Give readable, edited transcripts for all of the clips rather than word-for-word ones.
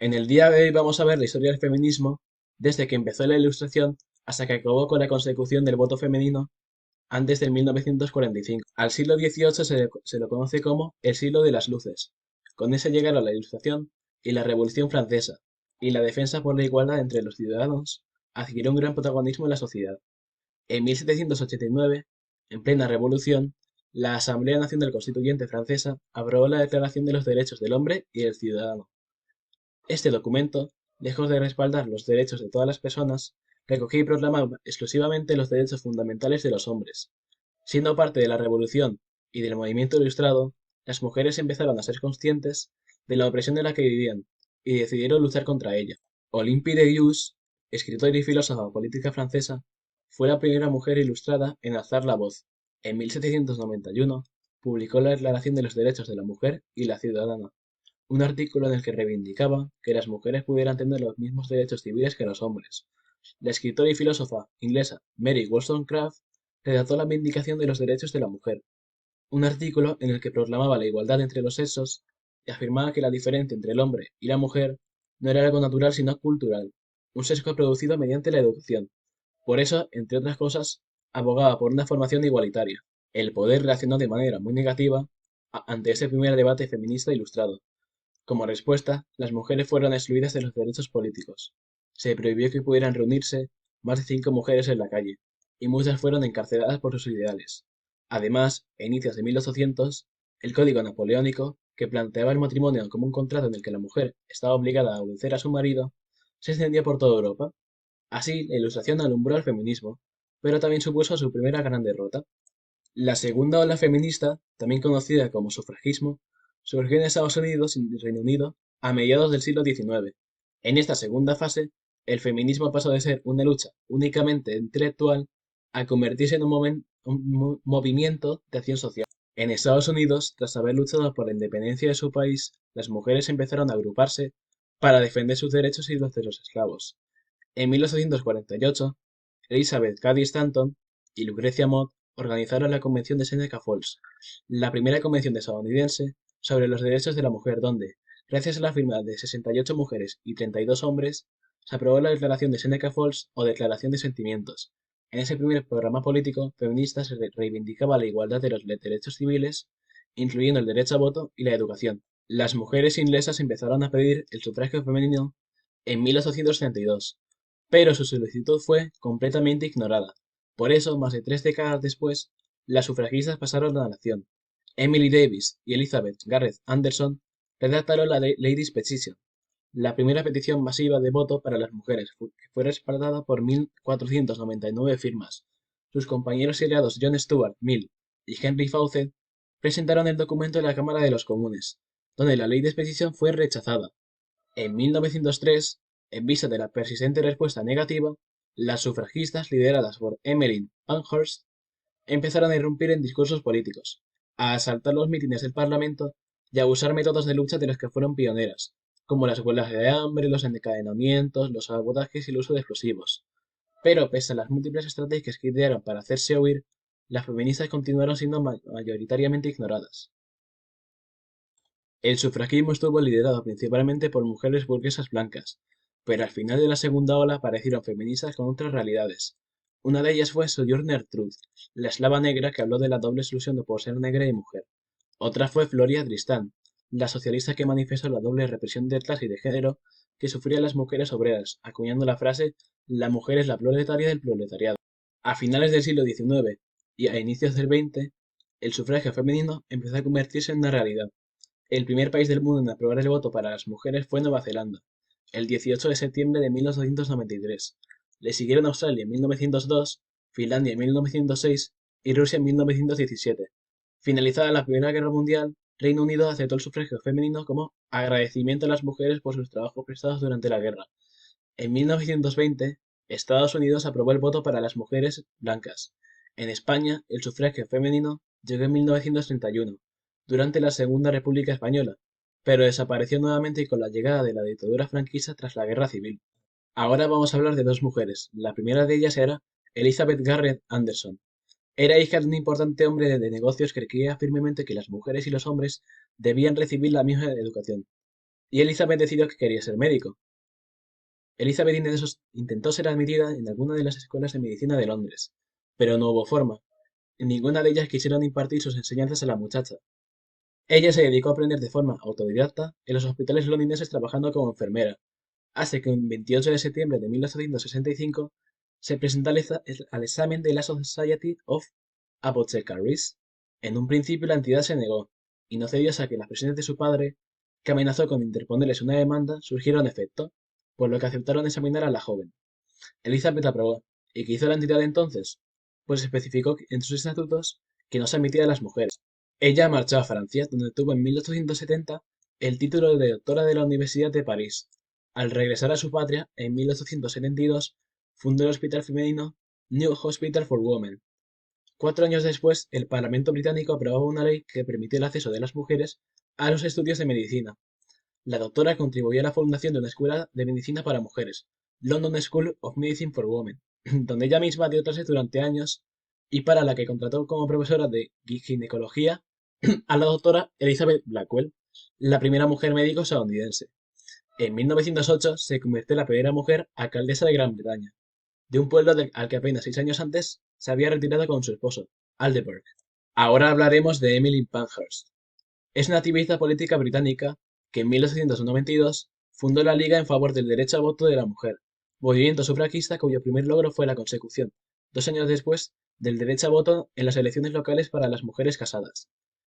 En el día de hoy vamos a ver la historia del feminismo desde que empezó la Ilustración hasta que acabó con la consecución del voto femenino antes del 1945. Al siglo XVIII se lo conoce como el siglo de las luces. Con ese llegaron la Ilustración y la Revolución Francesa, y la defensa por la igualdad entre los ciudadanos adquirió un gran protagonismo en la sociedad. En 1789, en plena revolución, la Asamblea Nacional Constituyente francesa aprobó la Declaración de los Derechos del Hombre y del Ciudadano. Este documento, lejos de respaldar los derechos de todas las personas, recogía y proclamaba exclusivamente los derechos fundamentales de los hombres. Siendo parte de la Revolución y del movimiento ilustrado, las mujeres empezaron a ser conscientes de la opresión en la que vivían y decidieron luchar contra ella. Olympe de Gouges, escritora y filósofa política francesa, fue la primera mujer ilustrada en alzar la voz. En 1791 publicó la Declaración de los Derechos de la Mujer y la Ciudadana, un artículo en el que reivindicaba que las mujeres pudieran tener los mismos derechos civiles que los hombres. La escritora y filósofa inglesa Mary Wollstonecraft redactó la Vindicación de los Derechos de la Mujer, un artículo en el que proclamaba la igualdad entre los sexos y afirmaba que la diferencia entre el hombre y la mujer no era algo natural sino cultural, un sesgo producido mediante la educación. Por eso, entre otras cosas, abogaba por una formación igualitaria. El poder reaccionó de manera muy negativa ante ese primer debate feminista ilustrado. Como respuesta, las mujeres fueron excluidas de los derechos políticos. Se prohibió que pudieran reunirse más de 5 mujeres en la calle, y muchas fueron encarceladas por sus ideales. Además, a inicios de 1800, el Código Napoleónico, que planteaba el matrimonio como un contrato en el que la mujer estaba obligada a obedecer a su marido, se extendió por toda Europa. Así, la Ilustración alumbró al feminismo, pero también supuso su primera gran derrota. La segunda ola feminista, también conocida como sufragismo, surgió en Estados Unidos y Reino Unido a mediados del siglo XIX. En esta segunda fase, el feminismo pasó de ser una lucha únicamente intelectual a convertirse en un movimiento de acción social. En Estados Unidos, tras haber luchado por la independencia de su país, las mujeres empezaron a agruparse para defender sus derechos y los de los esclavos. En 1848, Elizabeth Cady Stanton y Lucrecia Mott organizaron la Convención de Seneca Falls, la primera convención estadounidense sobre los derechos de la mujer donde, gracias a la firma de 68 mujeres y 32 hombres, se aprobó la Declaración de Seneca Falls o Declaración de Sentimientos. En ese primer programa político feminista se reivindicaba la igualdad de los derechos civiles, incluyendo el derecho a voto y la educación. Las mujeres inglesas empezaron a pedir el sufragio femenino en 1832, pero su solicitud fue completamente ignorada. Por eso, más de 3 décadas después, las sufragistas pasaron a la acción. Emily Davis y Elizabeth Garrett Anderson redactaron la Ladies' Petition, la primera petición masiva de voto para las mujeres, que fue respaldada por 1.499 firmas. Sus compañeros y aliados John Stuart Mill y Henry Fawcett presentaron el documento en la Cámara de los Comunes, donde la Ladies' Petition fue rechazada. En 1903, en vista de la persistente respuesta negativa, las sufragistas lideradas por Emmeline Pankhurst empezaron a irrumpir en discursos políticos, a asaltar los mítines del Parlamento y a usar métodos de lucha de los que fueron pioneras, como las huelgas de hambre, los encadenamientos, los sabotajes y el uso de explosivos. Pero pese a las múltiples estrategias que idearon para hacerse oír, las feministas continuaron siendo mayoritariamente ignoradas. El sufragismo estuvo liderado principalmente por mujeres burguesas blancas, pero al final de la segunda ola aparecieron feministas con otras realidades. Una de ellas fue Sojourner Truth, la eslava negra que habló de la doble exclusión de por ser negra y mujer. Otra fue Floria Tristan, la socialista que manifestó la doble represión de clase y de género que sufrían las mujeres obreras, acuñando la frase «La mujer es la proletaria del proletariado». A finales del siglo XIX y a inicios del XX, el sufragio femenino empezó a convertirse en una realidad. El primer país del mundo en aprobar el voto para las mujeres fue Nueva Zelanda, el 18 de septiembre de 1893. Le siguieron Australia en 1902, Finlandia en 1906 y Rusia en 1917. Finalizada la Primera Guerra Mundial, Reino Unido aceptó el sufragio femenino como agradecimiento a las mujeres por sus trabajos prestados durante la guerra. En 1920, Estados Unidos aprobó el voto para las mujeres blancas. En España, el sufragio femenino llegó en 1931, durante la Segunda República Española, pero desapareció nuevamente con la llegada de la dictadura franquista tras la Guerra Civil. Ahora vamos a hablar de dos mujeres. La primera de ellas era Elizabeth Garrett Anderson. Era hija de un importante hombre de negocios que creía firmemente que las mujeres y los hombres debían recibir la misma educación y Elizabeth decidió que quería ser médico. Elizabeth intentó ser admitida en alguna de las escuelas de medicina de Londres, pero no hubo forma. En ninguna de ellas quisieron impartir sus enseñanzas a la muchacha. Ella se dedicó a aprender de forma autodidacta en los hospitales londinenses trabajando como enfermera, hasta que el 28 de septiembre de 1865 se presentó al examen de la Society of Apothecaries. En un principio la entidad se negó, y no cedió hasta que las presiones de su padre, que amenazó con interponerles una demanda, surgieron efecto, por lo que aceptaron examinar a la joven. Elizabeth aprobó. ¿Y qué hizo la entidad entonces? Pues especificó en sus estatutos que no se admitía a las mujeres. Ella marchó a Francia, donde obtuvo en 1870 el título de doctora de la Universidad de París. Al regresar a su patria, en 1872, fundó el hospital femenino New Hospital for Women. 4 años después, el Parlamento británico aprobaba una ley que permitía el acceso de las mujeres a los estudios de medicina. La doctora contribuyó a la fundación de una escuela de medicina para mujeres, London School of Medicine for Women, donde ella misma dio clases durante años y para la que contrató como profesora de ginecología a la doctora Elizabeth Blackwell, la primera mujer médico estadounidense. En 1908 se convirtió en la primera mujer alcaldesa de Gran Bretaña, de un pueblo al que apenas 6 años antes se había retirado con su esposo, Aldeburgh. Ahora hablaremos de Emmeline Pankhurst. Es una activista política británica que en 1892 fundó la Liga en favor del derecho al voto de la mujer, movimiento sufragista cuyo primer logro fue la consecución, 2 años después, del derecho al voto en las elecciones locales para las mujeres casadas.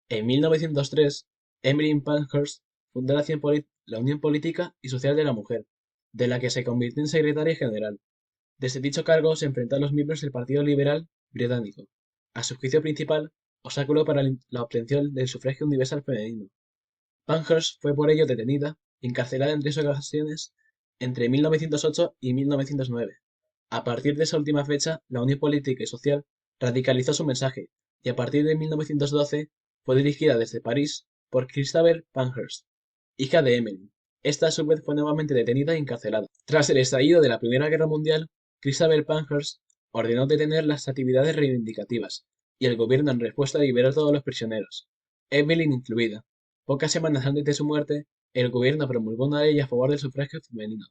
En 1903, Emmeline Pankhurst fundó la Unión Política y Social de la Mujer, de la que se convirtió en secretaria general. Desde dicho cargo se enfrentó a los miembros del Partido Liberal británico, a su juicio principal obstáculo para la obtención del sufragio universal femenino. Pankhurst fue por ello detenida y encarcelada en 3 ocasiones entre 1908 y 1909. A partir de esa última fecha, la Unión Política y Social radicalizó su mensaje y a partir de 1912 fue dirigida desde París por Christabel Pankhurst, hija de Emmeline. Esta a su vez fue nuevamente detenida y encarcelada. Tras el estallido de la Primera Guerra Mundial, Christabel Pankhurst ordenó detener las actividades reivindicativas y el gobierno en respuesta liberó a todos los prisioneros, Emmeline incluida. Pocas semanas antes de su muerte, el gobierno promulgó una ley a favor del sufragio femenino,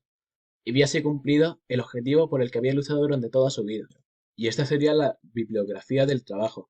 y había así cumplido el objetivo por el que había luchado durante toda su vida. Y esta sería la bibliografía del trabajo.